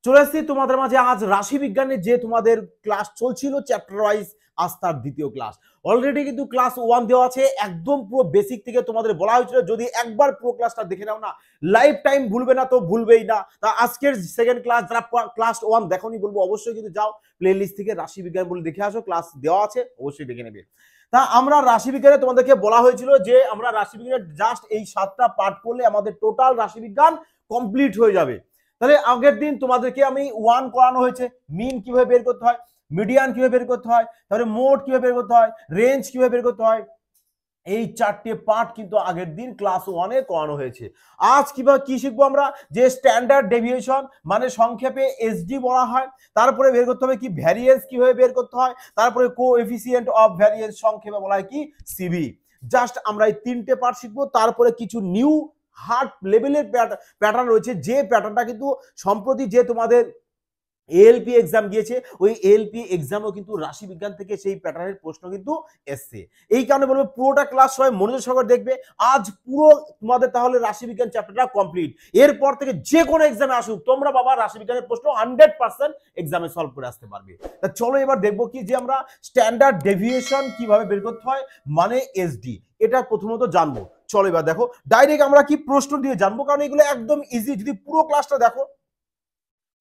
চলে এসেছি তোমাদের মাঝে আজ রাশি বিজ্ঞানের যে তোমাদের ক্লাস চলছিল চ্যাপ্টার ওয়াইজ, আজ তার দ্বিতীয় ক্লাস। অলরেডি কিন্তু ক্লাস 1 দেওয়া আছে, একদম পুরো বেসিক থেকে তোমাদের বলা হয়েছিল যদি একবার পুরো ক্লাসটা দেখে নাও না লাইফ টাইম ভুলবে না, তো ভুলবেই না। তা আজকের সেকেন্ড ক্লাস, যারা ক্লাস 1 দেখোনি বলবো অবশ্যই কিন্তু যাও প্লে লিস্ট থেকে রাশি বিজ্ঞান বলে দেখে আসো, ক্লাস দেওয়া আছে অবশ্যই দেখে নেবে। তা আমরা রাশি বিজ্ঞানে তোমাদেরকে বলা হয়েছিল যে আমরা রাশি বিজ্ঞানের জাস্ট এই 7টা পার্ট করলে আমাদের টোটাল রাশি বিজ্ঞান কমপ্লিট হয়ে যাবে। তাহলে আগের দিন তোমাদেরকে আমি 1 করানো হয়েছে, মিন কিভাবে বের করতে হয়, মিডিয়ান কিভাবে বের করতে হয়, তাহলে মোড কিভাবে বের করতে হয়, রেঞ্জ কিভাবে বের করতে হয়, এই 4টে পার্ট কিন্তু আগের দিন ক্লাস 1 করানো হয়েছে। আজ কিভাবে কি শিখবো আমরা, যে স্ট্যান্ডার্ড ডেভিয়েশন মানে সংক্ষেপে এসডি বলা হয়, তারপরে বের করতে হবে কি ভ্যারিয়েন্স কিভাবে বের করতে হয়, তারপরে কোএফিসিয়েন্ট অফ ভ্যারিয়েন্স সংক্ষেপে বলা হয় কি সিভি। জাস্ট আমরা এই 3টে পার্ট শিখবো, তারপরে কিছু নিউ হার্ড লেভেলের প্যাটার্ন রয়েছে, যে প্যাটার্নটা কিন্তু সম্প্রতি যে তোমাদের এএলপি এক্সাম গিয়েছে, ওই এএলপি এক্সামও কিন্তু রাশি বিজ্ঞান থেকে সেই প্যাটার্নের প্রশ্ন কিন্তু এসছে। এই কারণে বলবো পুরোটা ক্লাস সবাই মনোযোগ সহকারে দেখবে। আজ পুরো তোমাদের তাহলে রাশি বিজ্ঞান চ্যাপ্টারটা কমপ্লিট। এরপর থেকে যে কোনো এক্সামে আসুক তোমরা বাবা রাশি বিজ্ঞানের প্রশ্ন 100% এক্সামে সলভ করে আসতে পারবে। তা চলো এবার দেখবো কি যে আমরা স্ট্যান্ডার্ড ডেভিয়েশন কিভাবে বের করতে হয় মানে এসডি, এটা প্রথমত জানবো। চলো এবার দেখো ডাইরেক্ট আমরা কি প্রশ্ন দিয়ে জানবো, কারণ এগুলো একদম ইজি। যদি পুরো ক্লাসটা দেখো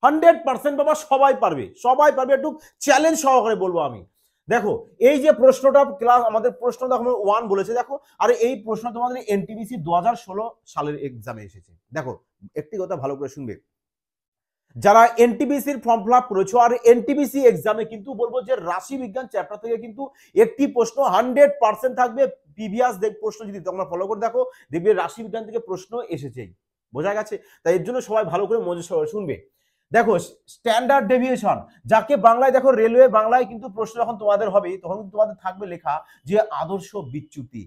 100% বাবা সবাই পারবে, সবাই পারবে। একটু চ্যালেঞ্জ সহকারে বলবো আমি। দেখো এই যে প্রশ্নটা ক্লাস আমাদের প্রশ্ন দেখো 1 বলেছে, দেখো আর এই প্রশ্ন তোমাদের এনটিপিসি 2016 সালের এক্সামে এসেছে। দেখো একটি কথা ভালো করে শুনবে, যারা এনটিপিসির ফর্ম ফিল আপ করেছো আর এনটিপিসি এক্সামে কিন্তু বলবো যে রাশি বিজ্ঞান চ্যাপ্টার থেকে কিন্তু একটি প্রশ্ন 100% থাকবে। প্রিভিয়াস প্রশ্ন যদি তোমরা ফলো করে দেখো দেখবে রাশি বিজ্ঞান থেকে প্রশ্ন এসেছেই, বোঝা গেছে? তাই এর জন্য সবাই ভালো করে মনোযোগ সহকারে শুনবে। দেখো স্ট্যান্ডার্ড ডেভিয়েশন, যাকে বাংলায় দেখো রেলওয়ে বাংলায় কিন্তু প্রশ্ন যখন তোমাদের হবে তখন কিন্তু তোমাদের থাকবে লেখা যে আদর্শ বিচ্যুতি।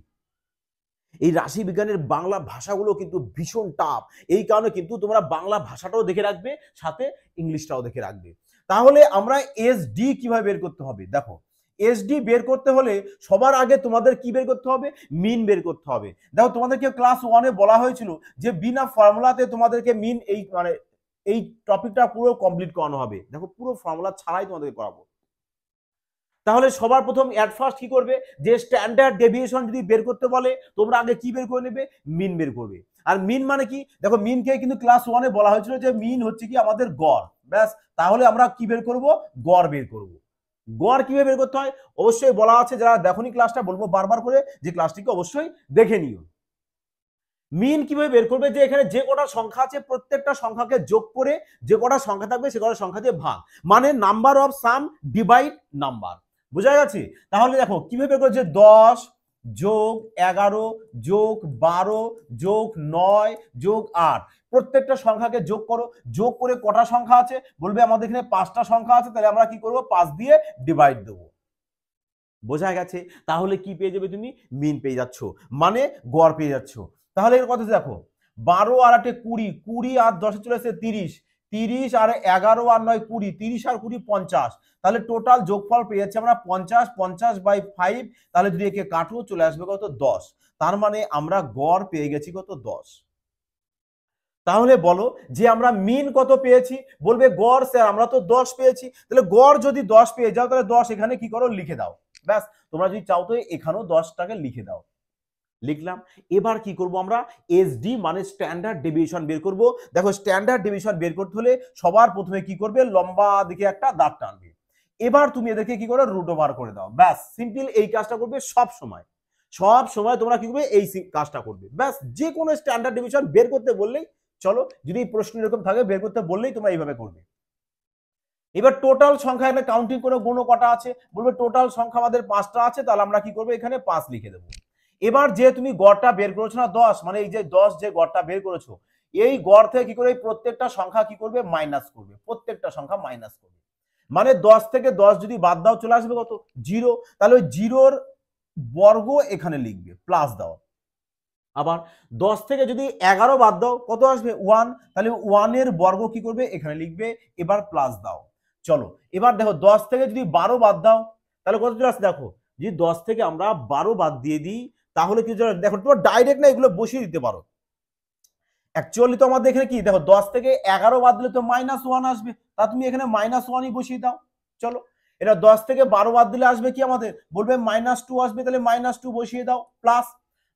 এই রাশি বিজ্ঞানের বাংলা ভাষাগুলো কিন্তু ভীষণ টাফ, এই কারণে কিন্তু তোমরা বাংলা ভাষাটাও দেখে রাখবে, সাথে ইংলিশটাও দেখে রাখবে। তাহলে আমরা এসডি কিভাবে বের করতে হবে, দেখো এসডি বের করতে হলে সবার আগে তোমাদের কি বের করতে হবে, মিন বের করতে হবে। দেখো তোমাদেরকে ক্লাস 1 বলা হয়েছিল যে বিনা ফর্মুলাতে তোমাদেরকে মিন এই মানে এই টপিকটা পুরো কমপ্লিট করানো হবে। দেখো পুরো ফর্মুলা ছাড়াই তোমাদেরকে করাবো। তাহলে সবার প্রথম অ্যাট ফার্স্ট কি করবে, যে স্ট্যান্ডার্ড ডেভিয়েশন যদি বের করতে বলে তোমরা আগে কি বের করে নেবে, মিন বের করবে। আর মিন মানে কি, দেখো মিনকে কিন্তু ক্লাস 1 বলা হয়েছিল যে মিন হচ্ছে কি আমাদের গড়, ব্যাস। তাহলে আমরা কি বের করব, গড় বের করব। গড় কিভাবে বের করতে হয় অবশ্যই বলা আছে, যারা দেখোনি ক্লাসটা বলবো বারবার করে যে ক্লাসটিকে অবশ্যই দেখে নিও। মিন কিভাবে বের করবে, যে এখানে যে কটা সংখ্যা আছে প্রত্যেকটা সংখ্যাকে যোগ করে যে কটা সংখ্যা থাকবে সে কটা সংখ্যা দিয়ে ভাগ, মানে number of some divide number, বোঝা গেছে? তাহলে দেখো কিভাবে বের করছে, 10 যোগ 11 যোগ 12 যোগ 9 যোগ 8, প্রত্যেকটা সংখ্যাকে যোগ করো। যোগ করে কটা সংখ্যা আছে বলবে আমাদের এখানে 5টা সংখ্যা আছে, তাহলে আমরা কি করব 5 দিয়ে ডিভাইড দেবো, বোঝা গেছে? তাহলে কি পেয়ে যাবে তুমি, মিন পেয়ে যাচ্ছ, মানে গড় পেয়ে যাচ্ছ। তাহলে এর কথা দেখো 12 আর 8 20, 20 আর 10 চলে আসছে 30, 30 আর 11 আর 9 20, 30 আর 20 50, তাহলে টোটাল যোগফল পেয়ে যাচ্ছে আমরা 50, 50/5। তাহলে যদি একে কাটো চলে আসবে কত, 10। তার মানে আমরা গড় পেয়ে গেছি কত, 10। তাহলে বলো যে আমরা মিন কত পেয়েছি, বলবে গড় স্যার আমরা তো 10 পেয়েছি। তাহলে গড় যদি 10 পেয়ে যাও তাহলে 10 এখানে কি করো, লিখে দাও, ব্যাস। তোমরা যদি চাও তো এখানেও 10টাকে লিখে দাও, লিখলাম। এবার কি করব আমরা, এসডি মানে স্ট্যান্ডার্ড ডেভিয়েশন বের করব। দেখো স্ট্যান্ডার্ড ডেভিয়েশন বের করতে হলে সবার প্রথমে কি করবে, লম্বা দিকে একটা দাগ টানবে। এবার তুমি এদেরকে কি করো, রুট ওভার করে দাও, ব্যাস। সিম্পল এই কাজটা করবে সব সময়, সব সময় তোমরা কি করবে, এই কাজটা করবে, ব্যাস। যে কোনো স্ট্যান্ডার্ড ডেভিয়েশন বের করতে বললেই, চলো যদি এই প্রশ্ন এরকম থাকে বের করতে বললেই তোমরা এইভাবে করবে। এবার টোটাল সংখ্যা এখানে কাউন্টিং করে গুণ কটা আছে, বলবে টোটাল সংখ্যা আমাদের 5টা আছে, তাহলে আমরা কি করবো, এখানে 5 লিখে দেবো। এবার যে তুমি গড়টা বের করেছো না 10, মানে এই যে 10 যে গড়টা বের করেছো, এই গড় থেকে কি করে প্রত্যেকটা সংখ্যা কি করবে, মাইনাস করবে, প্রত্যেকটা সংখ্যা মাইনাস করবে। মানে 10 থেকে 10 যদি বাদ দাও চলে আসবে কত, 0। তাহলে ওই 0-র বর্গ এখানে লিখবে, প্লাস দাও। আবার 10 থেকে যদি 11 বাদ দাও কত আসবে, 1। তাহলে 1 এর বর্গ কি করবে, এখানে লিখবে, এবার প্লাস দাও। চলো এবার দেখো 10 থেকে যদি 12 বাদ দাও তাহলে কত চলে আসছে, দেখো যদি 10 থেকে আমরা 12 বাদ দিয়ে দিই তাহলে কি দেখো তোমার ডাইরেক্ট না এগুলো বসিয়ে দিতে পারো। অ্যাকচুয়ালি তো আমাদের এখানে কি দেখো 10 থেকে 11 বাদ দিলে তো -1 আসবে, তা তুমি এখানে -1ই বসিয়ে দাও। চলো, এটা 10 থেকে 12 বাদ দিলে আসবে কি আমাদের, বলবে -2 আসবে, তাহলে -2 বসিয়ে দাও। প্লাস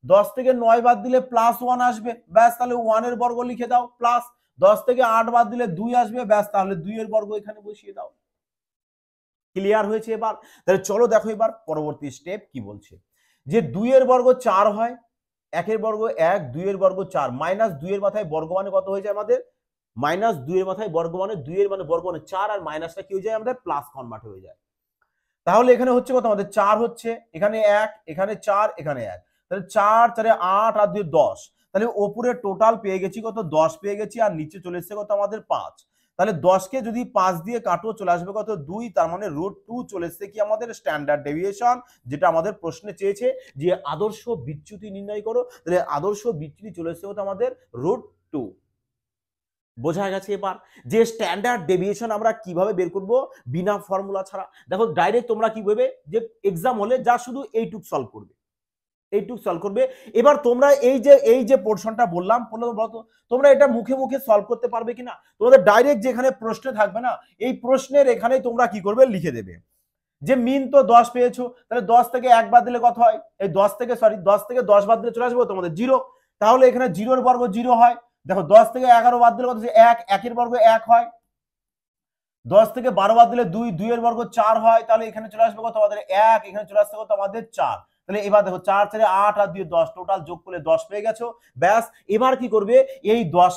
10 থেকে 9 বাদ দিলে +1 আসবে, ব্যাস তাহলে 1 এর বর্গ লিখে দাও। প্লাস 10 থেকে 8 বাদ দিলে 2 আসবে, ব্যাস তাহলে 2 এর বর্গ এখানে বসিয়ে দাও। ক্লিয়ার হয়েছে এবার? তাহলে চলো দেখো এবার পরবর্তী স্টেপ কি বলছে, যে 2 এর বর্গ 4 হয়, 1 এর বর্গ 1, 2 এর বর্গ 4, -2 এর মাথায় বর্গ মানে কত হয়ে যায় আমাদের, -2 এর মাথায় বর্গ মানে 2 এর মানে বর্গ মানে 4, আর মাইনাসটা কি হয়ে যায় আমাদের প্লাস কনভার্ট হয়ে যায়। তাহলে এখানে হচ্ছে কত আমাদের 4 হচ্ছে, এখানে 1, এখানে 4, এখানে 1, তাহলে 4 4 8 আর 2 10, তাহলে ওপরে টোটাল পেয়ে গেছি কত 10 পেয়ে গেছি, আর নিচে চলে এসেছে কত আমাদের 5। তাহলে 10 কে যদি 5 দিয়ে কাটো চলে আসবে কত 2, তার মানে √2 চলে এসেছে কি আমাদের স্ট্যান্ডার্ড ডেভিয়েশন, যেটা আমাদের প্রশ্নে চেয়েছে যে আদর্শ বিচ্যুতি নির্ণয় করো। তাহলে আদর্শ বিচ্যুতি চলে এসেছে কত আমাদের √2। বোঝা গেছে এবার যে স্ট্যান্ডার্ড ডেভিয়েশন আমরা কিভাবে বের করব বিনা ফর্মুলা ছাড়া। দেখো ডাইরেক্ট তোমরা কি করবে, যে এক্সাম হলে যা শুধু এইটুক সলভ করবে, এইটুক সলভ করবে। এবার তোমরা এই যে পোর্শনটা বললাম বলতো তোমরা এটা মুখে মুখে সলভ করতে পারবে কিনা, তোমাদের ডাইরেক্ট যেখানে প্রশ্নে থাকবে না, এই প্রশ্নের এখানে তোমরা কি করবে লিখে দেবে যে মিন তো 10 পেয়েছো, তাহলে 10 থেকে 1 বাদ দিলে কত হয়, এই 10 থেকে 10 বাদ দিলে চলে আসবে তোমাদের 0, তাহলে এখানে 0 এর বর্গ 0 হয়। দেখো 10 থেকে 11 বাদ দিলে কত, 1, 1 এর বর্গ 1 হয়। 10 থেকে 12 বাদ দিলে 2, 2 এর বর্গ 4 হয়, তাহলে এখানে চলে আসবে কত আমাদের 1, এখানে চলে আসবে কত আমাদের 4। তাহলে এবার দেখো 4 4 8 আর 2 10, টোটাল যোগ করলে 10 পেয়ে গেছো। ব্যাস এবার কি করবে, এই 10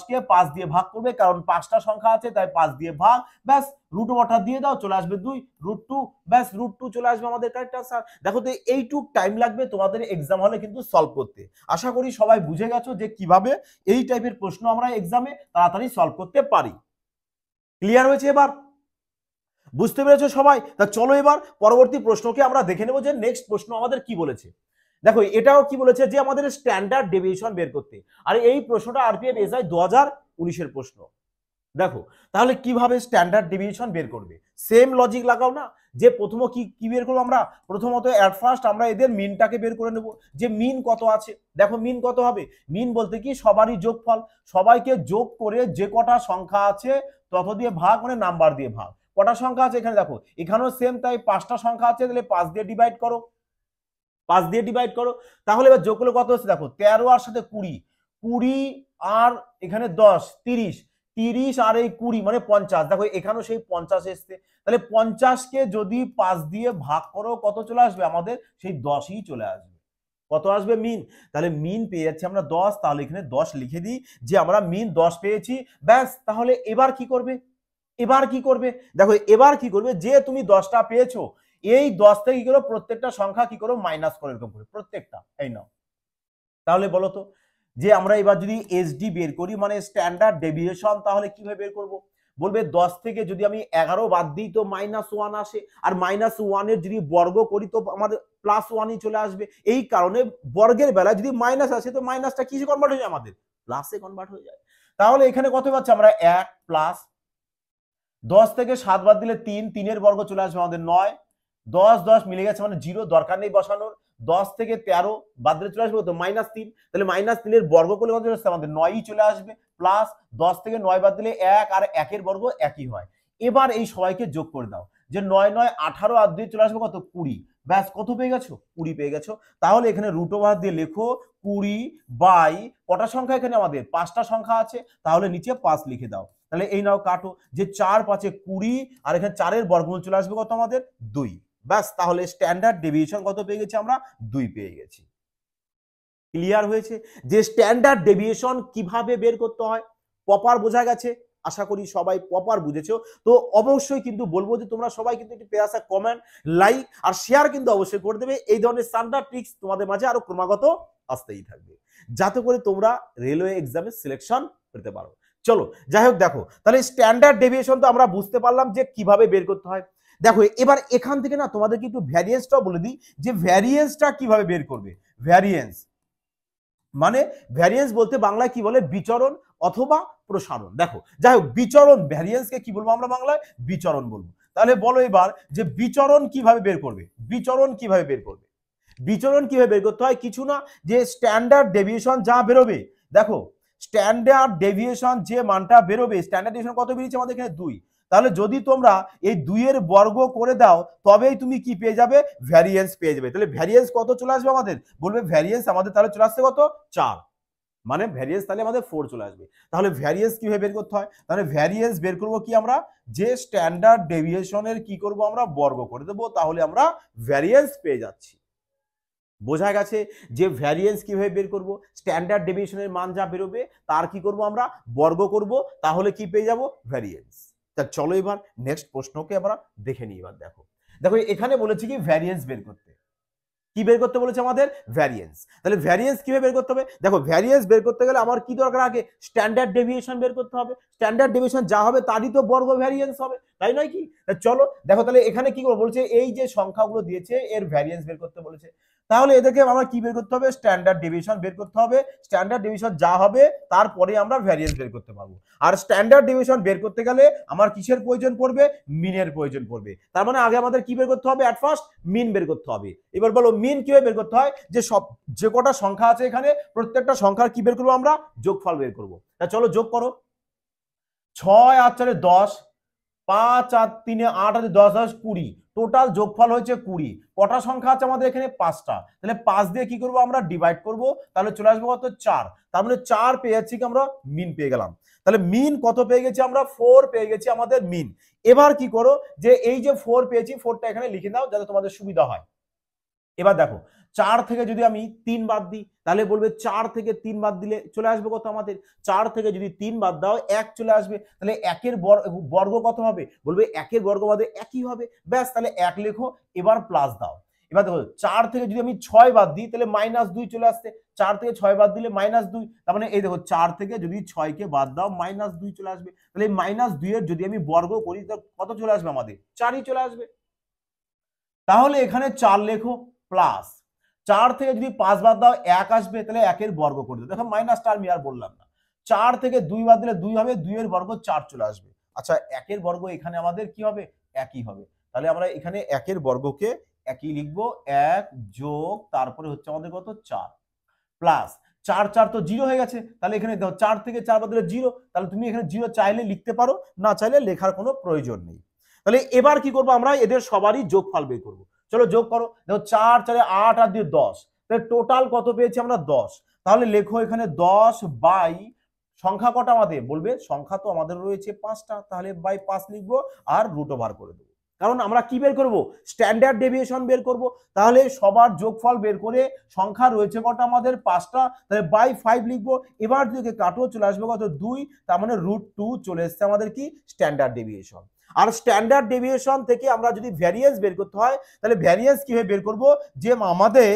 কে 5 দিয়ে ভাগ করবে, কারণ 5টা সংখ্যা আছে তাই 5 দিয়ে ভাগ, ব্যাস √ওভারটা দিয়ে দাও, চলে আসবে 2 √2, ব্যাস √2 চলে আসবে আমাদের কারেক্ট আনসার। দেখো তো এইটুক টাইম লাগবে তোমাদের এক্সাম হলে কিন্তু সলভ করতে। আশা করি সবাই বুঝে গেছো যে কিভাবে এই টাইপের প্রশ্ন আমরা এক্সামে তাড়াতাড়ি সলভ করতে পারি। ক্লিয়ার হয়েছে এবার? বুঝতে পেরেছো সবাই? তা চলো এবার পরবর্তী প্রশ্নকে আমরা দেখে নেব যে নেক্সট প্রশ্ন আমাদের কি বলেছে। দেখো এটাও কি বলেছে যে আমাদের স্ট্যান্ডার্ড ডেভিয়েশন বের করতে, আর এই প্রশ্নটা আরপিএফ এসআই 2019 এর প্রশ্ন। দেখো তাহলে কিভাবে স্ট্যান্ডার্ড ডেভিয়েশন বের করবে, সেম লজিক লাগাও না, যে প্রথম কি বের করবো আমরা, প্রথমত এট ফার্স্ট আমরা এদের মিনটাকে বের করে নেব, যে মিন কত আছে। দেখো মিন কত হবে, মিন বলতে কি সবারই যোগফল, সবাইকে যোগ করে যে কটা সংখ্যা আছে তত দিয়ে ভাগ, মানে নাম্বার দিয়ে ভাগ। কটা সংখ্যা আছে এখানে দেখো, এখানেও সেম তাই 5টা সংখ্যা আছে, তাহলে 5 দিয়ে ডিভাইড করো, 5 দিয়ে ডিভাইড করো। তাহলে এবার যোগ করলে কত হচ্ছে, দেখো 13 আর সাথে 20, 20 আর এখানে 10, 30, 30 আর এই 20 মানে 50। দেখো এখানেও সেই 50 এসছে, তাহলে 50 কে যদি 5 দিয়ে ভাগ করো কত চলে আসবে আমাদের, সেই 10ই চলে আসবে। কত আসবে মিন, তাহলে মিন পেয়ে যাচ্ছি আমরা 10, তাহলে এখানে 10 লিখে দিই যে আমরা মিন 10 পেয়েছি। ব্যাস তাহলে এবার কি করবে, এবার কি করবে, দেখো এবার কি করবে, যে তুমি 10টা পেয়েছো, এই 10 থেকে কি করো প্রত্যেকটা সংখ্যা কি করো মাইনাস করে, এরকম করে প্রত্যেকটা, এই নাও। তাহলে বলো তো যে আমরা এবার যদি এসডি বের করি মানে স্ট্যান্ডার্ড ডেভিয়েশন, তাহলে কিভাবে বের করব, বলবে 10 থেকে যদি আমি 11 বাদ দিই তো -1 আসে, আর -1 এর যদি বর্গ করি তো আমাদের +1ই চলে আসবে। এই কারণে বর্গের বেলায় যদি মাইনাস আসে তো মাইনাসটা কিসে কনভার্ট হয়ে যায় আমাদের, প্লাসে কনভার্ট হয়ে যায়। তাহলে এখানে কত পাচ্ছি আমরা 1 প্লাস 10 থেকে 7 বাদ দিলে 3, 3 এর বর্গ চলে আসবে আমাদের 9, 10 10 মিলে গেছে মানে 0, দরকার নেই বসানোর। 10 থেকে 13 বাদ দিলে চলে আসবে তো -3, তাহলে -3 এর বর্গ করলে কত চলে আসবে আমাদের 9ই চলে আসবে। প্লাস 10 থেকে 9 বাদ দিলে 1, আর 1 এর বর্গ একই হয়। এবার এই সবাইকে যোগ করে দাও, যে 9 9 18 আর 2 চলে আসবে কত 20, ব্যাস কত পেয়ে গেছো 20 পেয়ে গেছো। তাহলে এখানে √ওভার দিয়ে লেখো 20 বাই কটা সংখ্যা, এখানে আমাদের 5টা সংখ্যা আছে, তাহলে নিচে 5 লিখে দাও। তাহলে এই নাও কাটো, যে 4 5 20, আর এখানে 4 এর বর্গমূল চলে আসবে কত আমাদের 2, ব্যাস তাহলে স্ট্যান্ডার্ড ডেভিয়েশন কত পেয়ে গেছি আমরা 2 পেয়ে গেছি। ক্লিয়ার হয়েছে যে স্ট্যান্ডার্ড ডেভিয়েশন কিভাবে বের করতে হয়, প্রপার বোঝা গেছে? আশা করি সবাই প্রপার বুঝেছো। তো অবশ্যই কিন্তু বলবো যে তোমরা সবাই কিন্তু একটি পেয়াসা কমেন্ট, লাইক আর শেয়ার কিন্তু অবশ্যই করে দেবে। এই ধরনের স্ট্যান্ডার্ড ট্রিক্স তোমাদের মাঝে আরো ক্রমাগত আসতেই থাকবে, যাতে করে তোমরা রেলওয়ে এক্সামে সিলেকশন করতে পারো। চলো যাই হোক, দেখো তাহলে স্ট্যান্ডার্ড ডেভিয়েশন তো আমরা বুঝতে পারলাম যে কিভাবে বের করতে হয়। দেখো এবার এখান থেকে না তোমাদেরকে একটু ভ্যারিয়েন্সটাও বলে দিই, যে ভ্যারিয়েন্সটা কিভাবে বের করবে। ভ্যারিয়েন্স মানে ভ্যারিয়েন্স বলতে বাংলায় কি বলে, বিচরণ অথবা প্রসারণ। দেখো যাই হোক, বিচরণ, ভ্যারিয়েন্সকে কি বলবো আমরা বাংলায়, বিচরণ বলবো। তাহলে বলো এবার যে বিচরণ কিভাবে বের করবে, বিচরণ কিভাবে বের করবে। বিচরণ কিভাবে বের করতে হয়, কিছু না, যে স্ট্যান্ডার্ড ডেভিয়েশন যা বেরোবে, দেখো স্ট্যান্ডার্ড ডেভিয়েশন যে মানটা বেরোবে, স্ট্যান্ডার্ড ডেভিয়েশন কত বেরিয়েছে আমাদের এখানে 2, তাহলে যদি তোমরা এই 2 এর বর্গ করে দাও তবেই তুমি কি পেয়ে যাবে, ভ্যারিয়েন্স পেয়ে যাবে। তাহলে ভ্যারিয়েন্স কত চলে আসবে আমাদের, বলবে ভ্যারিয়েন্স আমাদের তাহলে চলে আসছে কত 4, মানে ভ্যারিয়েন্স তাহলে আমাদের 4 চলে আসবে। তাহলে ভ্যারিয়েন্স কিভাবে বের করতে হয়, তাহলে ভ্যারিয়েন্স বের করব কি আমরা, যে স্ট্যান্ডার্ড ডেভিয়েশনের কি করব আমরা বর্গ করে দেবো, তাহলে আমরা ভ্যারিয়েন্স পেয়ে যাচ্ছি। বোঝা গেছে যে ভ্যারিয়েন্স কিভাবে বের করব, স্ট্যান্ডার্ড ডেভিয়েশনের মান যা বেরোবে তার কি করব আমরা বর্গ করব, তাহলে কি পেয়ে যাব ভ্যারিয়েন্স। তা চলো এবার নেক্সট প্রশ্নকে আমরা দেখে নিই। এবার দেখো দেখো এখানে বলেছি কি ভ্যারিয়েন্স বের করতে, কি বের করতে বলেছে আমাদের ভ্যারিয়েন্স। তাহলে ভ্যারিয়েন্স কিভাবে বের করতে হবে, দেখো ভ্যারিয়েন্স বের করতে গেলে আমার কি দরকার, আগে স্ট্যান্ডার্ড ডেভিয়েশন বের করতে হবে। স্ট্যান্ডার্ড ডেভিয়েশন যা হবে তারই তো বর্গ ভ্যারিয়েন্স হবে, তাই নয় কি? চলো দেখো তাহলে এখানে কি করবো বলছে, এই যে সংখ্যাগুলো দিয়েছে এর ভ্যারিয়েন্স বের করতে বলেছে, তাহলে এদেরকে আমরা কি বের করতে হবে, স্ট্যান্ডার্ড ডেভিয়েশন বের করতে হবে। স্ট্যান্ডার্ড ডেভিয়েশন যা হবে তারপরে আমরা ভ্যারিয়েন্স বের করতে পারবো। আর স্ট্যান্ডার্ড ডেভিয়েশন বের করতে গেলে আমার কিসের প্রয়োজন পড়বে, মিনের প্রয়োজন পড়বে। তার মানে আগে আমাদের কি বের করতে হবে, এট ফার্স্ট মিন বের করতে হবে। এবার বলো মিন কিভাবে বের করতে হয়, যে সব যে কটা সংখ্যা আছে এখানে প্রত্যেকটা সংখ্যার কি বের করবো আমরা, যোগফল বের করবো। তা চলো যোগ করো, 6 আর 4 10, 5 আর 3 8 আর 10 10 20, টোটাল যোগফল হয়েছে 20। কটা সংখ্যা আছে আমাদের এখানে, 5টা। তাহলে 5 দিয়ে কি করব আমরা ডিভাইড করব, তাহলে চলে আসবে কত 4। তার মানে 4 পেয়ে যাচ্ছি কি আমরা, মিন পেয়ে গেলাম। তাহলে মিন কত পেয়ে গেছি আমরা, 4 পেয়ে গেছি আমাদের মিন। এবার কি করো, যে এই যে 4 পেয়েছি 4টা এখানে লিখে দাও যাতে তোমাদের সুবিধা হয়। এবার দেখো 4 থেকে যদি আমি 3 বাদ দিই, তাহলে বলবে 4 থেকে 3 বাদ দিলে চলে আসবে কত আমাদের, 4 থেকে যদি 3 বাদ দাও 1 চলে আসবে। তাহলে 1 এর বর্গ কত হবে, বলবে 1 এর বর্গ বাদে 1ই হবে, ব্যাস তাহলে 1 লেখো। এবার প্লাস দাও। এবার দেখো 4 থেকে যদি আমি 6 বাদ দিই তাহলে -2 চলে আসছে, 4 থেকে 6 বাদ দিলে -2, তার মানে এই দেখো 4 থেকে যদি 6 কে বাদ দাও -2 চলে আসবে। তাহলে এই -2 এর যদি আমি বর্গ করি তাহলে কত চলে আসবে আমাদের, 4ই চলে আসবে। তাহলে এখানে 4 লেখো প্লাস 4 থেকে যদি 5 বাদ দাও 1 আসবে, তাহলে 1 এর বর্গ করে দাও। দেখো মাইনাসটা আমি আর বললাম না। 4 থেকে 2 বাদ দিলে 2 হবে, 2 এর বর্গ 4 চলে আসবে। আচ্ছা 1 এর বর্গ এখানে আমাদের কি হবে, একই হবে। তাহলে আমরা এখানে 1 এর বর্গকে একই লিখবো, 1 যোগ তারপরে হচ্ছে আমাদের কত 4 প্লাস 4 4 তো 0 হয়ে গেছে। তাহলে এখানে দেখো 4 থেকে 4 বাদ দিলে 0, তাহলে তুমি এখানে 0 চাইলে লিখতে পারো, না চাইলে লেখার কোনো প্রয়োজন নেই। তাহলে এবার কি করবো আমরা, এদের সবারই যোগফল বের করবো। চলো যোগ করো, দেখো 4 4 8 আর 2 10, তাহলে টোটাল কত পেয়েছি আমরা 10। তাহলে লেখো এখানে 10 বাই সংখ্যা কটা আমাদের, বলবে সংখ্যা তো আমাদের রয়েছে 5টা, তাহলে বাই 5 লিখবো আর রুট ওভার করে দেবো। কারণ আমরা কি বের করব, স্ট্যান্ডার্ড ডেভিয়েশন বের করব। তাহলে সবার যোগফল বের করে সংখ্যা রয়েছে কটা আমাদের 5টা, তাহলে বাই 5 লিখবো। এবার যদি কাটো চলে আসবে কত 2, তার মানে √2 চলে এসছে আমাদের কি স্ট্যান্ডার্ড ডেভিয়েশন। আর স্ট্যান্ডার্ড ডেভিয়েশন থেকে আমরা যদি ভ্যারিয়েন্স বের করতে হয়, তাহলে ভ্যারিয়েন্স কিভাবে বের করব, যে আমাদের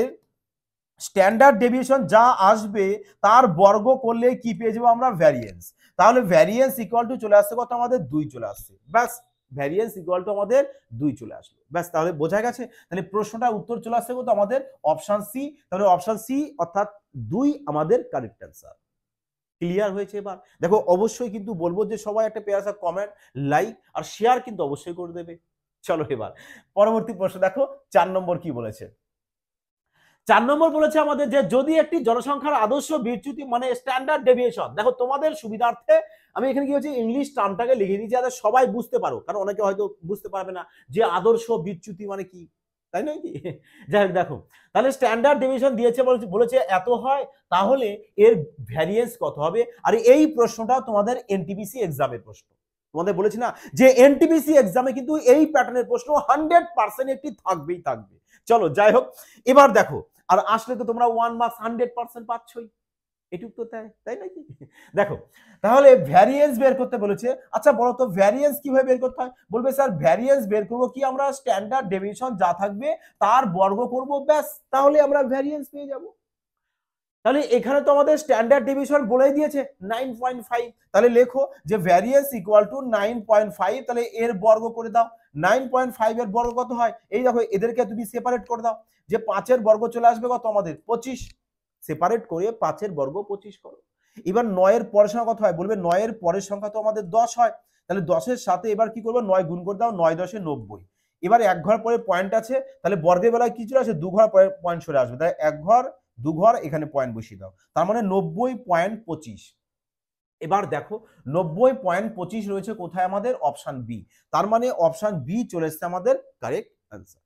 স্ট্যান্ডার্ড ডেভিয়েশন যা আসবে তার বর্গ করলে কি পেয়ে যাবো আমরা, ভ্যারিয়েন্স। তাহলে ভ্যারিয়েন্স ইকুয়াল টু চলে আসছে কত আমাদের 2 চলে আসছে, ব্যাস ভ্যারিয়েন্স ইকুয়াল টু আমাদের 2 চলে আসলো, ব্যাস। তাহলে বোঝা গেছে, তাহলে প্রশ্নটার উত্তর চলে আসছে কত আমাদের, অপশন সি। তাহলে অপশন সি অর্থাৎ 2 আমাদের কারেক্ট অ্যান্সার। ক্লিয়ার হয়েছে? এবার দেখো অবশ্যই কিন্তু বলবো যে সবাই একটা পেয়ারা কমেন্ট, লাইক আর শেয়ার কিন্তু অবশ্যই করে দেবে। চলো এবার পরবর্তী প্রশ্ন দেখো, 4 নম্বর কি বলেছে। 4 নম্বর বলেছে আমাদের যে যদি একটি জনসংখ্যার আদর্শ বিচ্যুতি মানে স্ট্যান্ডার্ড ডেভিয়েশন, দেখো তোমাদের সুবিধার্থে আমি এখানে কি হচ্ছে ইংলিশ টার্মটাকে লিখে দিয়েছি যাতে সবাই বুঝতে পারো, কারণ অনেকে হয়তো বুঝতে পারবে না যে আদর্শ বিচ্যুতি মানে কি, তাই নয় কি? যাই হোক দেখো, তাহলে স্ট্যান্ডার্ড ডেভিয়েশন দিয়েছে বলেছে এত হয়, তাহলে এর ভ্যারিয়েন্স কত হবে। আর এই প্রশ্নটা তোমাদের এনটিপিসি এক্সামের প্রশ্ন, তোমাদের বলেছি না যে এনটিপিসি এক্সামে কিন্তু এই প্যাটার্নের প্রশ্ন 100% একটি থাকবেই থাকবে। চলো যাই হোক, এবার দেখো আর আসলে তো তোমরা 1 মার্কস 100% পাচ্ছই, এটুক তো তাই নাকি? দেখো তাহলে ভ্যারিয়েন্স বের করতে বলেছে। আচ্ছা বলো তো ভ্যারিয়েন্স কিভাবে বের করতে হয়, বলবে স্যার ভ্যারিয়েন্স বের করবো কি আমরা, স্ট্যান্ডার্ড ডেভিয়েশন যা থাকবে তার বর্গ করব, ব্যাস তাহলে আমরা ভ্যারিয়েন্স পেয়ে যাব। তাহলে এখানে তো আমাদের স্ট্যান্ডার্ড ডেভিয়েশন বলেই দিয়েছে 9.5, তাহলে লেখো যে ভ্যারিয়েন্স ইকুয়াল টু 9.5, তাহলে এর বর্গ করে দাও। 9.5 এর বর্গ কত হয়, এই দেখো এদেরকে তুমি সেপারেট করে দাও, যে 5 এর বর্গ চলে আসবে কত আমাদের 25, সেপারেট করে 5 এর বর্গ 25 করো। এবার 9 এর পরের সংখ্যা কত হয়, বলবে 9 এর পরের সংখ্যা তো আমাদের 10 হয়, তাহলে 10 এর সাথে এবার কি করবে 9 গুণ করে দাও, 9 10 90। এবার এক ঘর পরে পয়েন্ট আছে, তাহলে বর্গের বেলায় কি চলে আসে, 2 ঘর পরে পয়েন্ট চলে আসবে, তাই এক ঘর 2 ঘর এখানে পয়েন্ট বসিয়ে দাও, তার মানে 90.25। এবার দেখো 90.25 রয়েছে কোথায় আমাদের অপশন বি, তার মানে অপশন বি চলে এসছে আমাদের কারেক্ট অ্যান্সার।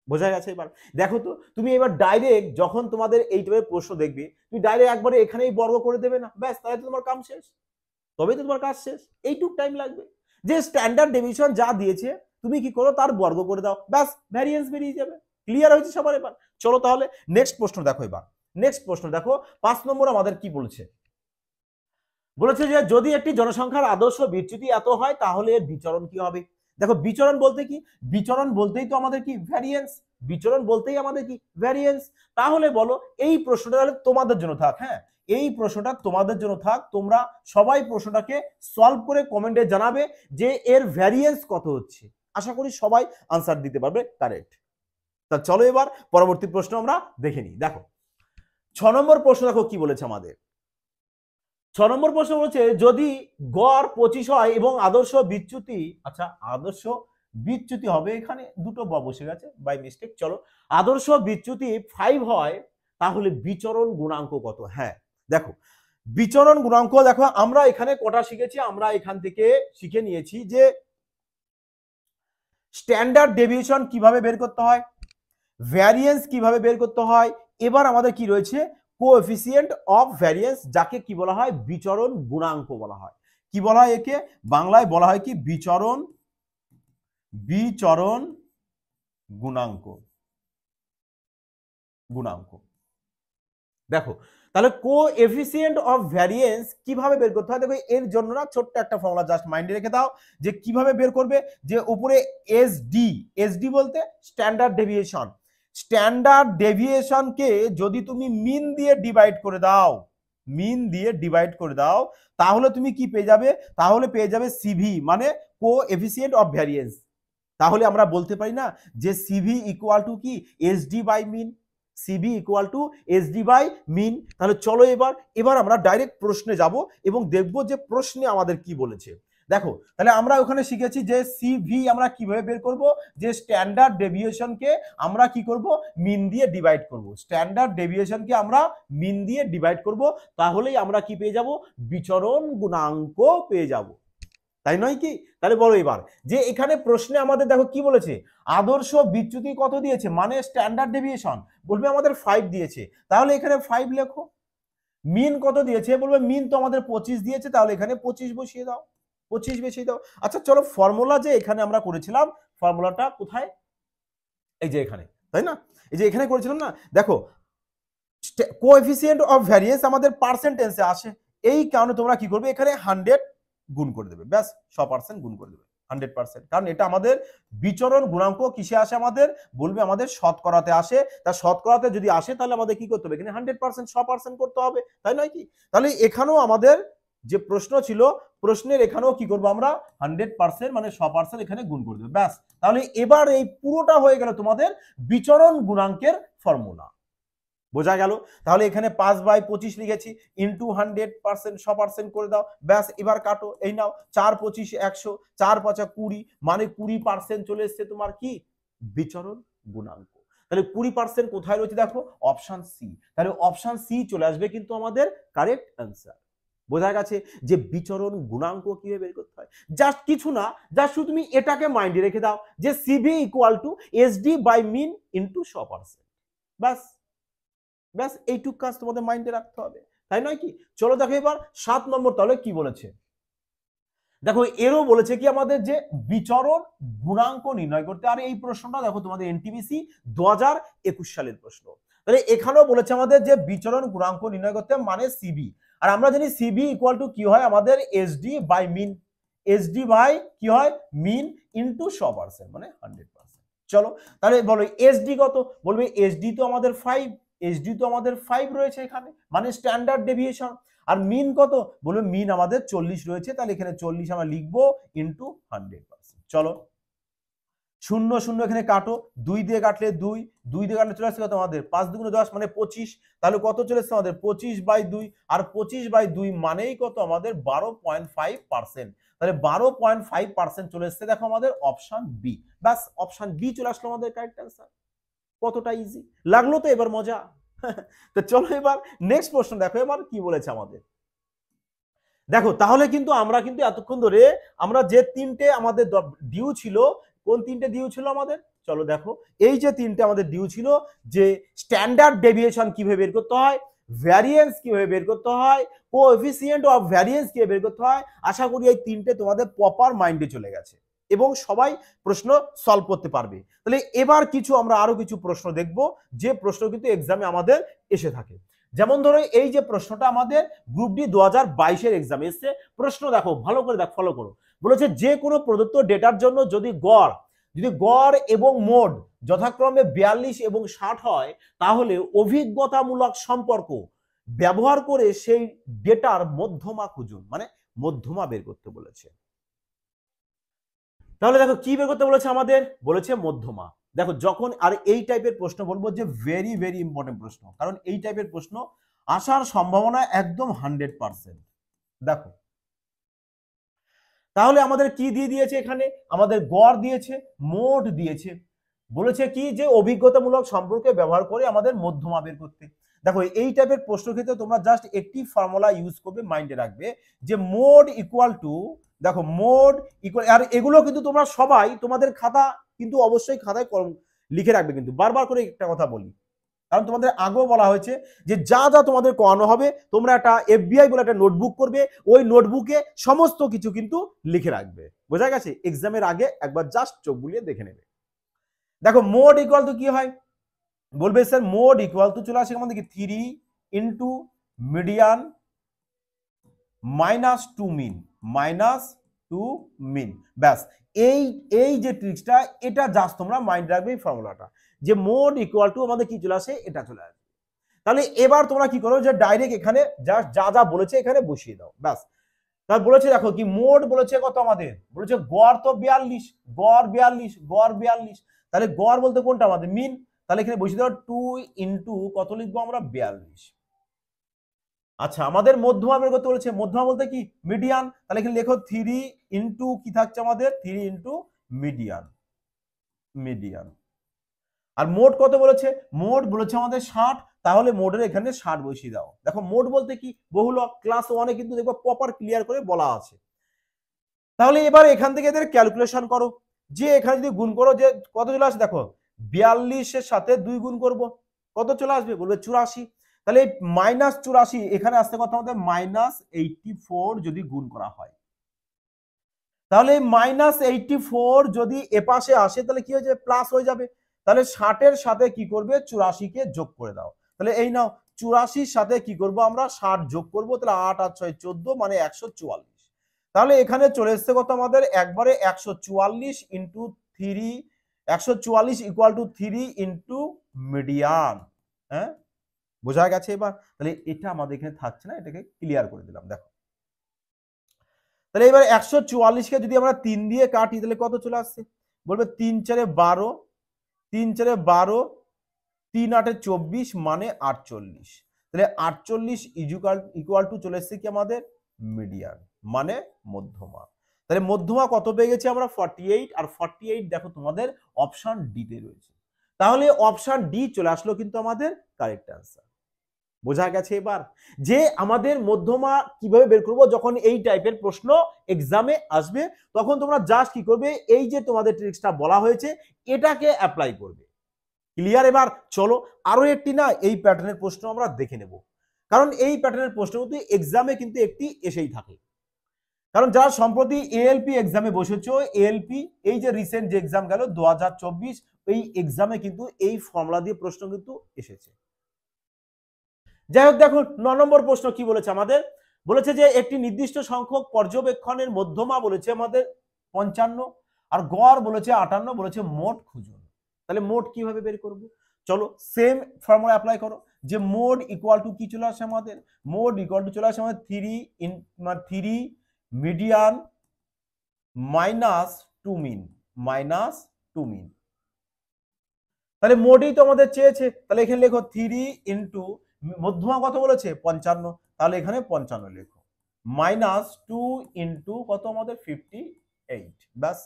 বোঝা গেছে? এবার দেখো তো তুমি এবার ডাইরেক্ট যখন তোমাদের এই টাইপের প্রশ্ন দেখবে তুমি ডাইরেক্ট একবারে এখানেই বর্গ করে দেবে না, ব্যাস তাহলে তো তোমার কাম শেষ, তবেই তো তোমার কাজ শেষ। এইটুক টাইম লাগবে, যে স্ট্যান্ডার্ড ডেভিয়েশন যা দিয়েছে তুমি কি করো তার বর্গ করে দাও, ব্যাস ভ্যারিয়েন্স বেরিয়ে যাবে। ক্লিয়ার হয়েছে সবার? এবার চলো তাহলে নেক্সট প্রশ্ন দেখো। এবার নেক্সট প্রশ্ন দেখো 5 নম্বর আমাদের কি বলেছে, বলেছে যে যদি একটি জনসংখ্যার আদর্শ বিচ্যুতি এত হয় তাহলে এর বিচরণ কি হবে। দেখো বিচরণ বলতে কি, বিচরণ বলতেই তো আমাদের কি ভ্যারিয়েন্স, বিচরণ বলতেই আমাদের কি ভ্যারিয়েন্স। তাহলে বলো এই প্রশ্নটা তাহলে তোমাদের জন্য থাক, হ্যাঁ এই প্রশ্নটা তোমাদের জন্য থাক, তোমরা সবাই প্রশ্নটাকে সলভ করে কমেন্টে জানাবে যে এর ভ্যারিয়েন্স কত হচ্ছে। আশা করি সবাই আনসার দিতে পারবে কারেক্ট। তা চলো এবার পরবর্তী প্রশ্ন আমরা দেখে নিই। দেখো 6 নম্বর প্রশ্ন দেখো কি বলেছে আমাদের। 6 নম্বর প্রশ্ন বলছে যদি গড় 25 হয় এবং আদর্শ বিচ্যুতি, আচ্ছা আদর্শ বিচ্যুতি হবে, এখানে দুটো ব বসে গেছে বাই মিস্টেক। চলো আদর্শ বিচ্যুতি 5 হয় তাহলে বিচরণ গুণাঙ্ক কত। হ্যাঁ দেখো বিচরণ গুণাঙ্ক দেখো আমরা এখানে কটা শিখেছি, আমরা এখান থেকে শিখে নিয়েছি যে স্ট্যান্ডার্ড ডেভিয়েশন কিভাবে বের করতে হয়, ভ্যারিয়েন্স কিভাবে বের করতে হয়। এবার আমাদের কি রয়েছে কোএফিসিয়েন্ট অফ ভ্যারিয়েন্স, যাকে কি বলা হয় বিচরণ গুণাঙ্ক বলা হয়। কি বলা হয় একে, বাংলায় বলা হয় কি বিচরণ, বিচরণ গুণাঙ্ক, গুণাঙ্ক। দেখো তাহলে কোএফিসিয়েন্ট অফ ভ্যারিয়েন্স কিভাবে বের করতে হয়, দেখো এর জন্য না ছোট্ট একটা ফর্মুলা জাস্ট মাইন্ডে রেখে দাও যে কিভাবে বের করবে। যে উপরে এসডি, এসডি বলতে স্ট্যান্ডার্ড ডেভিয়েশন, স্ট্যান্ডার্ড ডেভিয়েশনকে যদি তুমি মিন দিয়ে ডিভাইড করে দাও, মিন দিয়ে ডিভাইড করে দাও তাহলে তুমি কি পেয়ে যাবে, তাহলে পেয়ে যাবে সিভি মানে কোএফিসিয়েন্ট অফ ভ্যারিয়েন্স। তাহলে আমরা বলতে পারি না যে সিভি ইকুয়াল টু কি SD by mean, CV equal to SD by mean. তাহলে চলো এবার এবার আমরা ডাইরেক্ট প্রশ্নে যাব এবং দেখব যে প্রশ্নে আমাদের কি বলেছে। দেখো তাহলে আমরা ওখানে শিখেছি যে সিভি আমরা কিভাবে বের করব, যে স্ট্যান্ডার্ড ডেভিয়েশনকে আমরা কি করব মিন দিয়ে ডিভাইড করব, স্ট্যান্ডার্ড ডেভিয়েশনকে আমরা মিন দিয়ে ডিভাইড করব, তাহলেই আমরা কি পেয়ে যাব বিচরণ গুণাঙ্ক পেয়ে যাব, তাই নয় কি? তাহলে বলো এবার যে এখানে প্রশ্নে আমাদের দেখো কি বলেছে আদর্শ বিচ্যুতি কত দিয়েছে মানে স্ট্যান্ডার্ড ডেভিয়েশন, বলবে আমাদের 5 দিয়েছে, তাহলে এখানে 5 লেখো। মিন কত দিয়েছে, বলবে মিন তো আমাদের 25 দিয়েছে, তাহলে এখানে 25 বসিয়ে দাও, 25 বসিয়ে দাও। আচ্ছা চলো ফর্মুলা যে এখানে আমরা করেছিলাম ফর্মুলাটা কোথায়, এই যে এখানে, তাই না এই যে এখানে করেছিলাম না। দেখো কোএফিসিয়েন্ট অফ ভ্যারিয়েন্স আমাদের পার্সেন্টেজে আসে, এই কারণে তোমরা কি করবে এখানে 100 গুণ করে দেবে, ব্যাস 100% গুণ করে দেবে 100%, কারণ এটা আমাদের বিচরণ গুণাঙ্ক কিসে আসে আমাদের, বলবে আমাদের শতকরাতে আসে। তা শতকরাতে যদি আসে তাহলে আমাদের কি করতে হবে এখানে 100% 100% করতে হবে, তাই নয় কি? তাহলে এখানেও আমাদের যে প্রশ্ন ছিল প্রশ্নের এখানেও কি করবো আমরা 100% মানে 100% এখানে গুণ করে দেবো, ব্যাস। তাহলে এবার এই পুরোটা হয়ে গেল তোমাদের বিচরণ গুণাঙ্কের ফর্মুলা, বোঝা গেল? তাহলে এখানে 5/25 লিখেছি ইন্টু 100% 100% করে দাও, ব্যাস এবার কাটো, এই নাও 4×25 100, 4×5 20 মানে 20% চলে এসছে তোমার কি বিচরণ গুণাঙ্ক। তাহলে 20% কোথায় রয়েছে দেখো অপশন সি, তাহলে অপশন সি চলে আসবে কিন্তু আমাদের কারেক্ট অ্যান্সার। বোঝা গেছে যে বিচরণ গুণাঙ্ক কিভাবে বের করতে হয়, জাস্ট কিছু না, জাস্ট শুধু তুমি এটাকে মাইন্ডে রেখে দাও যে CV equal to SD by mean into 100%, ব্যাস ব্যাস এইটুক কাজ তোমাদের মাইন্ডে রাখতে হবে, তাই নয় কি? চলো দেখো এবার 7 নম্বর তাহলে কি বলেছে। দেখো এরও বলেছে কি আমাদের যে বিচরণ গুণাঙ্ক নির্ণয় করতে, আর এই প্রশ্নটা দেখো তোমাদের এনটিপিসি 2021 সালের প্রশ্ন। তাহলে এখানেও বলেছে আমাদের যে বিচরণ গুণাঙ্ক নির্ণয় করতে মানে সিবি, আর আমরা জানি সিবি ইকুয়াল টু কি হয় আমাদের SD by mean, SD by কি হয় মিন ইন্টু 100% মানে 100%। চলো তাহলে বলো এসডি কত, বলবে এসডি তো আমাদের 5, এসডি তো আমাদের 5 রয়েছে এখানে মানে স্ট্যান্ডার্ড ডেভিয়েশন। আর মিন কত, বলবে মিন আমাদের 40 রয়েছে, তাহলে এখানে 40 আমরা লিখবো ইন্টু 100%। চলো 0 0 এখানে কাটো, 2 দিয়ে কাটলে 2, 2 দিয়ে কাটলে চলে আসছে কত আমাদের 5 2 10 মানে 25, তাহলে কত চলে আসছে আমাদের 25/2, আর 25/2 মানেই কত আমাদের 12.5%, তাহলে 12.5% চলে এসছে দেখো আমাদের অপশন বি, ব্যাস অপশন বি চলে আসলো আমাদের কারেক্ট অ্যান্সার। কতটা ইজি লাগলো তো এবার মজা। তো চলো এবার নেক্সট প্রশ্ন দেখো এবার কি বলেছে আমাদের। দেখো তাহলে কিন্তু আমরা কিন্তু এতক্ষণ ধরে আমরা যে তিনটে আমাদের ডিউ ছিল, কোন তিনটে ডিউ ছিল আমাদের, চলো দেখো এই যে তিনটে আমাদের ডিউ ছিল, যে স্ট্যান্ডার্ড ডেভিয়েশন কিভাবে বের করতে হয়, ভ্যারিয়েন্স কিভাবে বের করতে হয়, কোএফিসিয়েন্ট অফ ভ্যারিয়েন্স কিভাবে বের করতে হয়, আশা করি এই তিনটে তোমাদের প্রপার মাইন্ডে চলে গেছে এবং সবাই প্রশ্ন সলভ করতে পারবে। তাহলে এবার কিছু আমরা আরো কিছু প্রশ্ন দেখব, যে প্রশ্ন কিন্তু এক্সামে আমাদের এসে থাকে। যেমন ধরো এই যে প্রশ্নটা আমাদের গ্রুপ ডি 2022 এক্সামে এসছে, প্রশ্ন দেখো ভালো করে দেখ, ফলো করো। বলেছে যে কোনো প্রদত্ত ডেটার জন্য যদি গড় এবং মোড যথাক্রমে 42 এবং 60 হয়, তাহলে অভিজ্ঞতামূলক সম্পর্ক ব্যবহার করে সেই ডেটার মধ্যমা খুঁজুন, মানে মধ্যমা বের করতে বলেছে। তাহলে দেখো কি বের করতে বলেছে আমাদের, বলেছে মধ্যমা। দেখো যখন আর এই টাইপের প্রশ্ন বলবো যে ভেরি ভেরি ইম্পর্টেন্ট প্রশ্ন, কারণ এই টাইপের প্রশ্ন আসার সম্ভাবনা একদম 100%। দেখো তাহলে আমাদের কি দিয়ে দিয়েছে, এখানে আমাদের গড় দিয়েছে, মোড দিয়েছে, বলেছে কি যে অভিজ্ঞতামূলক সম্পর্কে ব্যবহার করে আমাদের মধ্যমা বের করতে। দেখো এই টাইপের প্রশ্ন ক্ষেত্রে তোমরা জাস্ট একটি ফর্মুলা ইউজ করবে, মাইন্ডে রাখবে যে মোড ইকুয়াল টু, দেখো মোড ইকুয়াল, আর এগুলো কিন্তু তোমরা সবাই তোমাদের খাতা কিন্তু অবশ্যই খাতায় লিখে রাখবে, কিন্তু বারবার করে একটা কথা বলি, কারণ তোমাদের আগেও বলা হয়েছে যে যা যা তোমাদের করানো হবে তোমরা একটা এফবিআই বলে একটা নোটবুক করবে, ওই নোটবুকে সমস্ত কিছু কিন্তু লিখে রাখবে, বোঝা গেছে? এক্সামের আগে একবার জাস্ট চোখ বুলিয়ে দেখে নেবে। দেখো মোড ইকুয়াল টু কি হয়, বলবে স্যার মোড ইকুয়াল টু, চলে আসে আমাদের কি 3 ইন্টু মিডিয়ান মাইনাস টু মিন, ব্যাস। এই যে ট্রিক্সটা, এটা জাস্ট তোমরা মাইন্ড রাখবে, এই ফর্মুলাটা, যে মোড ইকুয়াল টু আমাদের কি চলে আসে, এটা চলে আসে। তাহলে এবার তোমরা কি করো, যে ডাইরেক্ট এখানে জাস্ট যা যা বলেছে এখানে বসিয়ে দাও, ব্যাস। তাহলে বলেছে দেখো কি মোড বলেছে কত আমাদের, বলেছে গড় তো 42, গড় 42, তাহলে গড় বলতে কোনটা আমাদের, মিন, তাহলে এখানে বসিয়ে দাও 2 ইন্টু কত লিখবো আমরা, 42। আচ্ছা আমাদের মধ্যমা বের করতে বলেছে, মধ্যমা বলতে কি মিডিয়ান, তাহলে এখানে লেখো 3 ইন্টু কি থাকছে আমাদের, 3 ইন্টু মিডিয়ান। আর মোড কত বলেছে, মোড বলেছে আমাদের 60, তাহলে মোডের এখানে 60 বসিয়ে দাও। দেখো মোড বলতে কি বহুলক, ক্লাস 1 এ কিন্তু দেখো প্রপার ক্লিয়ার করে বলা আছে। তাহলে এবার এখান থেকে এদের ক্যালকুলেশন করো, যে এখানে যদি গুণ করো যে কত চলে আসে, দেখো 42 এর সাথে 2 গুণ করব, কত চলে আসবে, বলবে 84। তাহলে এই -84 এখানে আসতে কত আমাদের, -84 যদি গুণ করা হয়, তাহলে -84 যদি এপাশে আসে তাহলে কি হয়ে যাবে, প্লাস হয়ে যাবে। তাহলে 60 এর সাথে কি করবে, 84 কে যোগ করে দাও। তাহলে এই নাও 84 সাথে কি করব আমরা, 60 যোগ করব, তাহলে 8 আর 6 14, মানে 144। তাহলে এখানে চলে এসছে কত আমাদের, একবারে 144 into 3, 144 equal to 3 into median. হ্যাঁ বোঝা গেছে? এবার তাহলে এটা আমাদের এখানে থাকছে না, এটাকে ক্লিয়ার করে দিলাম। দেখো তাহলে এবার 144 কে যদি আমরা 3 দিয়ে কাটি তাহলে কত চলে আসছে, বলবে 3 4 12, 3 4 12, 3 8 24, মানে 48। তাহলে 48 ইকুয়াল টু চলে এসছে কি আমাদের, মিডিয়ান, মানে মধ্যমা। তাহলে মধ্যমা কত পেয়ে গেছি আমরা, 48, আর 48 দেখো তোমাদের অপশন ডি তে রয়েছে। তাহলে অপশন ডি চলে আসলো কিন্তু আমাদের কারেক্ট অ্যান্সার। বোঝা গেছে এবার যে আমাদের মধ্যমা কিভাবে বের করব, যখন এই টাইপের প্রশ্ন এক্সামে আসবে তখন তোমরা জাস্ট কি করবে, এই যে তোমাদের ট্রিক্সটা বলা হয়েছে এটাকে অ্যাপ্লাই করবে। ক্লিয়ার? এবার চলো আরো একটি না এই প্যাটার্নের প্রশ্ন আমরা দেখে নেব, কারণ এই প্যাটার্নের প্রশ্ন কিন্তু এক্সামে কিন্তু একটি এসেই থাকে। কারণ যারা সম্প্রতি এএলপি এক্সামে বসেছো, এএলপি এই যে রিসেন্ট যে এক্সাম গেল 2024, এই এক্সামে কিন্তু এই ফর্মুলা দিয়ে প্রশ্ন কিন্তু এসেছে। যাই হোক দেখো 9 নম্বর প্রশ্ন কি বলেছে আমাদের, বলেছে যে একটি নির্দিষ্ট সংখ্যক পর্যবেক্ষণের মধ্যমা বলেছে আমাদের 55, আর গড় বলেছে 58, বলেছে মোট খুঁজুন। তাহলে মোট কিভাবে বের করব, চলো সেম ফর্মুলা অ্যাপ্লাই করো, যে মোড ইকুয়াল টু কি চলে আসে আমাদের, মোড ইকুয়াল টু চলে আসে আমাদের 3 মিডিয়ান -2 মিন। তাহলে মোডই তো আমাদের চেয়েছে, তাহলে এখানে লেখো 3 ইন্টু মধ্যমা কত বলেছে 55, তাহলে এখানে 55 লেখো, -2 ইন্টু কত আমাদের 58, ব্যাস।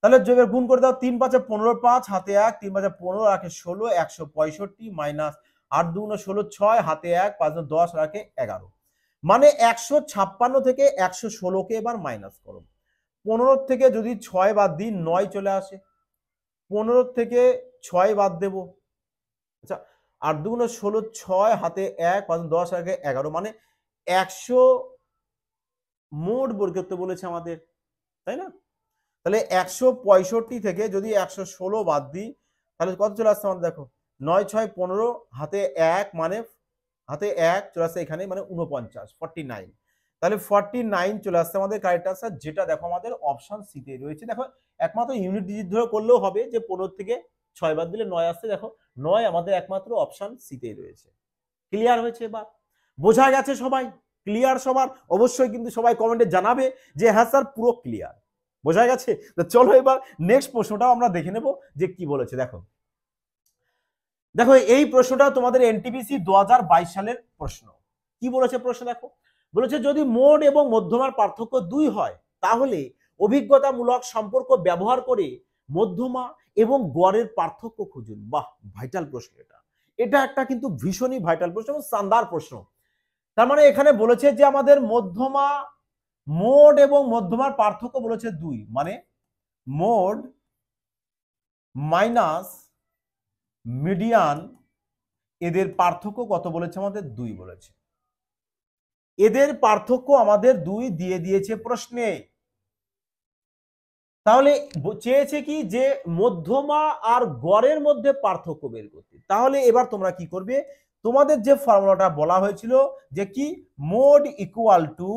তাহলে এবার গুণ করে দাও, 3 5 15, 5 হাতে 1, 3 5 15 রাখে 16, 165 মাইনাস 8 2 16, 6 হাতে 1, 5 10 রাখে 11। মানে 156 থেকে 116কে এবার মাইনাস করো। 15 থেকে যদি 6 বাদ দিই 9 চলে আসে, 15 থেকে 6 বাদ দেব, আচ্ছা 8 দুগুণ 16, 6 হাতে 1 10 আগে 11, মানে 100 মোট বের করতে বলেছে আমাদের, তাই না? তাহলে 165 থেকে যদি 116 বাদ দিই তাহলে কত চলে আসছে আমাদের, দেখো 9 6 15 হাতে 1, মানে হাতে 1 চলে আসছে এখানে, মানে 49 49, তাহলে 49 চলে আসছে আমাদের কারেক্ট আনসার, যেটা দেখো আমাদের অপশন সি তে রয়েছে। দেখো একমাত্র ইউনিট ডিজিট ধরে করলেও হবে, যে 15 থেকে 6 বাদ দিলে 9 আসছে, দেখো 9 আমাদের একমাত্র অপশন সি তে রয়েছে। ক্লিয়ার হয়েছে? এবার বোঝা গেছে সবাই? ক্লিয়ার সবার? অবশ্যই কিন্তু সবাই কমেন্টে জানাবে যে হ্যাঁ স্যার পুরো ক্লিয়ার, বোঝা গেছে। তো চলো এবার নেক্সট প্রশ্নটাও আমরা দেখে নেব যে কি বলেছে। দেখো দেখো এই প্রশ্নটা তোমাদের এনটিপিসি 2022 সালের প্রশ্ন। কি বলেছে প্রশ্ন দেখো, বলেছে যদি মোড এবং মধ্যমার পার্থক্য 2 হয় তাহলে অভিজ্ঞতামূলক সম্পর্ক ব্যবহার করে মধ্যমা এবং গড়ের পার্থক্য খুঁজুন। বাহ, ভাইটাল প্রশ্ন এটা, এটা একটা কিন্তু ভীষণই ভাইটাল প্রশ্ন এবং শানদার প্রশ্ন। তার মানে এখানে বলেছে যে আমাদের মধ্যমা, মোড এবং মধ্যমার পার্থক্য বলেছে 2, মানে মোড মাইনাস মিডিয়ান এদের পার্থক্য কত বলেছে আমাদের 2 বলেছে। এদের পার্থক্য আমাদের 2 দিয়ে দিয়েছে প্রশ্নে। তাহলে চেয়েছে কি যে মধ্যমা আর গড়ের মধ্যে পার্থক্য বের করতে। তাহলে এবার তোমরা কি করবে, তোমাদের যে ফর্মুলাটা বলা হয়েছিল যে কি মোড ইকুয়াল টু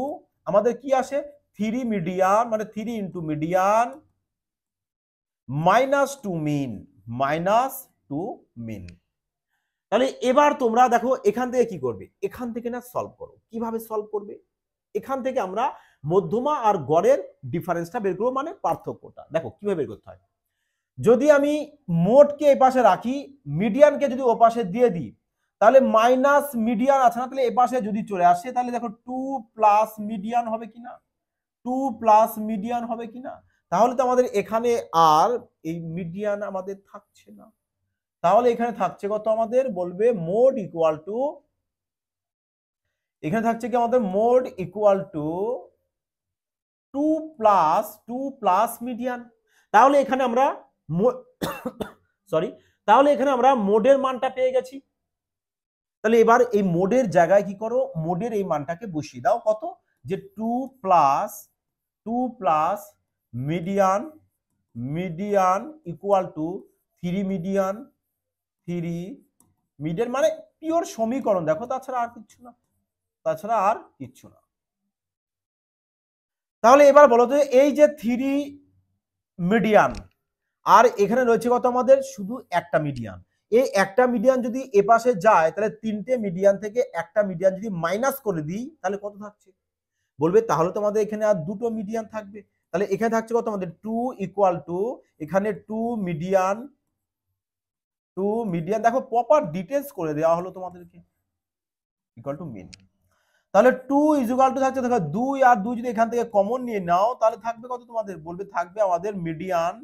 আমাদের কি আসে 3 মিডিয়ান, মানে 3 ইন্টু মিডিয়ান -2 মিন, -2 মিন। তাহলে এবার তোমরা দেখো এখান থেকে কি করবে, এখান থেকে না সলভ করো। কিভাবে সলভ করবে, এখান থেকে আমরা মধ্যমা আর গড়ের ডিফারেন্সটা বের করবো, মানে পার্থক্যটা। দেখো কিভাবে বের করতে হয়, যদি আমি মোটকে এই পাশে রাখি, মিডিয়ানকে যদি ও পাশে দিয়ে দিই, তাহলে মাইনাস মিডিয়ান আছে না, তাহলে এ পাশে যদি চলে আসে তাহলে দেখো 2 প্লাস মিডিয়ান হবে কিনা, 2 প্লাস মিডিয়ান হবে কিনা। তাহলে তো আমাদের এখানে আর এই মিডিয়ান আমাদের থাকছে না, তাহলে এখানে থাকছে কত আমাদের, বলবে মোড ইকুয়াল টু, এখানে থাকছে কি আমাদের mode equal to 2 plus median. তাহলে এখানে আমরা সরি, তাহলে এখানে আমরা মোডের মানটা পেয়ে গেছি। তাহলে এবার এই মোডের জায়গায় কি করো, মোডের এই মানটাকে বসিয়ে দাও কত, যে 2 plus median, median equal to 3 median, 3 median, মানে পিওর সমীকরণ দেখো, তাছাড়া আর কিচ্ছু না, তাছাড়া আর কিচ্ছু না। তাহলে এবার বলো তো এই যে 3 মিডিয়ান আর এখানে রয়েছে কত আমাদের, শুধু একটা মিডিয়ান। এই একটা মিডিয়ান যদি এ পাশে যায় তাহলে 3টে মিডিয়ান থেকে একটা মিডিয়ান যদি মাইনাস করে দিই তাহলে কত থাকছে, বলবে তাহলে তো আমাদের এখানে আর 2টো মিডিয়ান থাকবে। তাহলে এখানে থাকছে কত আমাদের 2 ইকুয়াল টু, এখানে 2 মিডিয়ান, 2 মিডিয়ান দেখো প্রপার ডিটেলস করে দেওয়া হলো তোমাদেরকে, ইকুয়াল টু মিন। তাহলে 2 ইকুয়াল টু থাকছে দেখো 2 আর 2 যদি এখান থেকে কমন নিয়ে নাও তাহলে থাকবে কত তোমাদের, বলবে থাকবে আমাদের মিডিয়ান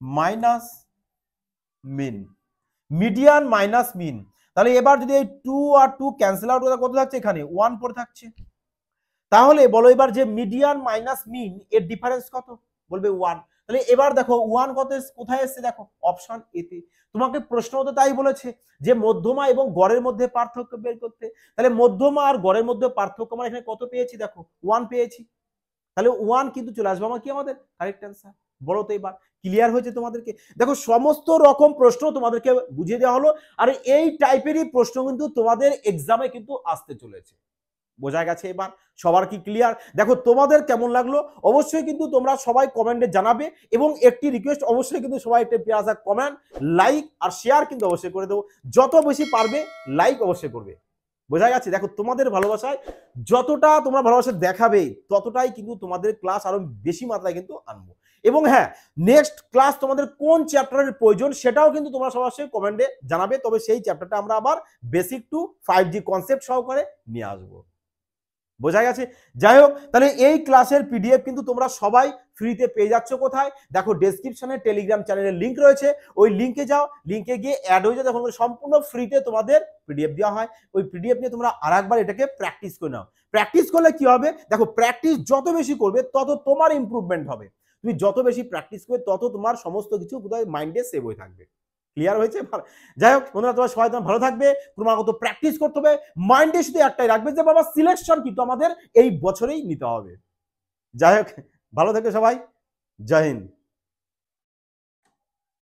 মাইনাস মিন, মিডিয়ান মাইনাস মিন। তাহলে এবার যদি এই 2 আর 2 ক্যান্সেল আউট করে কত থাকছে, এখানে 1 পড়ে থাকছে। তাহলে বলো এবার যে মিডিয়ান মাইনাস মিন এর ডিফারেন্স কত, বলবে 1। তাহলে এবার দেখো 1 কত কোথায় এসেছে, দেখো অপশন এ তে। তোমাকে প্রশ্ন তো তাই বলেছে যে মধ্যমা এবং গড়ের মধ্যে পার্থক্য বের করতে। তাহলে মধ্যমা আর গড়ের মধ্যে পার্থক্য মানে এখানে কত পেয়েছি, দেখো 1 পেয়েছি। তাহলে 1 কিন্তু চলে আসবে আমার কি, আমাদের কারেক্ট অ্যান্সার। বলো তো এবার ক্লিয়ার হয়েছে তোমাদেরকে? দেখো সমস্ত রকম প্রশ্ন তোমাদেরকে বুঝিয়ে দেওয়া হলো, আর এই টাইপেরই প্রশ্ন কিন্তু তোমাদের এক্সামে কিন্তু আসতে চলেছে। বোঝা গেছে এবার সবার কি ক্লিয়ার? দেখো তোমাদের কেমন লাগলো অবশ্যই কিন্তু তোমরা সবাই কমেন্টে জানাবে, এবং একটি রিকোয়েস্ট অবশ্যই কিন্তু সবাই একটা পেয়ারা কমেন্ট, লাইক আর শেয়ার কিন্তু অবশ্যই করে দেবো, যত বেশি পারবে লাইক অবশ্যই করবে। বোঝা গেছে? দেখো তোমাদের ভালোবাসায় যতটা তোমরা ভালোবাসা দেখাবে ততটাই কিন্তু তোমাদের ক্লাস আরো বেশি মাত্রায় কিন্তু আনবো। এবং হ্যাঁ, নেক্সট ক্লাস তোমাদের কোন চ্যাপ্টারের প্রয়োজন সেটাও কিন্তু তোমরা সবাই কমেন্টে জানাবে, তবে সেই চ্যাপ্টারটা আমরা আবার বেসিক টু 5G কনসেপ্ট সহকারে নিয়ে আসবো। বোঝা গেছে? যাই হোক, তাহলে এই ক্লাসের পিডিএফ কিন্তু তোমরা সবাই ফ্রিতে পেয়ে যাচ্ছ কোথায়? দেখো ডেসক্রিপশনে টেলিগ্রাম চ্যানেলের লিঙ্ক রয়েছে, ওই লিঙ্কে যাও, লিঙ্কে গিয়ে অ্যাড হয়ে যাও, তখন সম্পূর্ণ ফ্রিতে তোমাদের পিডিএফ দেওয়া হয়। ওই পিডিএফ নিয়ে তোমরা আরেকবার এটাকে প্র্যাকটিস করে নাও। প্র্যাকটিস করলে কি হবে? দেখো প্র্যাকটিস যত বেশি করবে তত তোমার ইমপ্রুভমেন্ট হবে। তুমি যত বেশি প্র্যাকটিস করবে তত তোমার সমস্ত কিছু কোথায় মাইন্ডে সেভ হয়ে থাকবে। ক্লিয়ার হয়েছে? যাই হোক বন্ধুরা, তোমার সবাই তোমার ভালো থাকবে, ক্রমাগত প্র্যাকটিস করতে হবে, মাইন্ডে শুধু একটাই রাখবে যে বাবা সিলেকশন কিন্তু আমাদের এই বছরেই নিতে হবে। যাই হোক, ভালো থাকবে সবাই, জয় হিন্দ।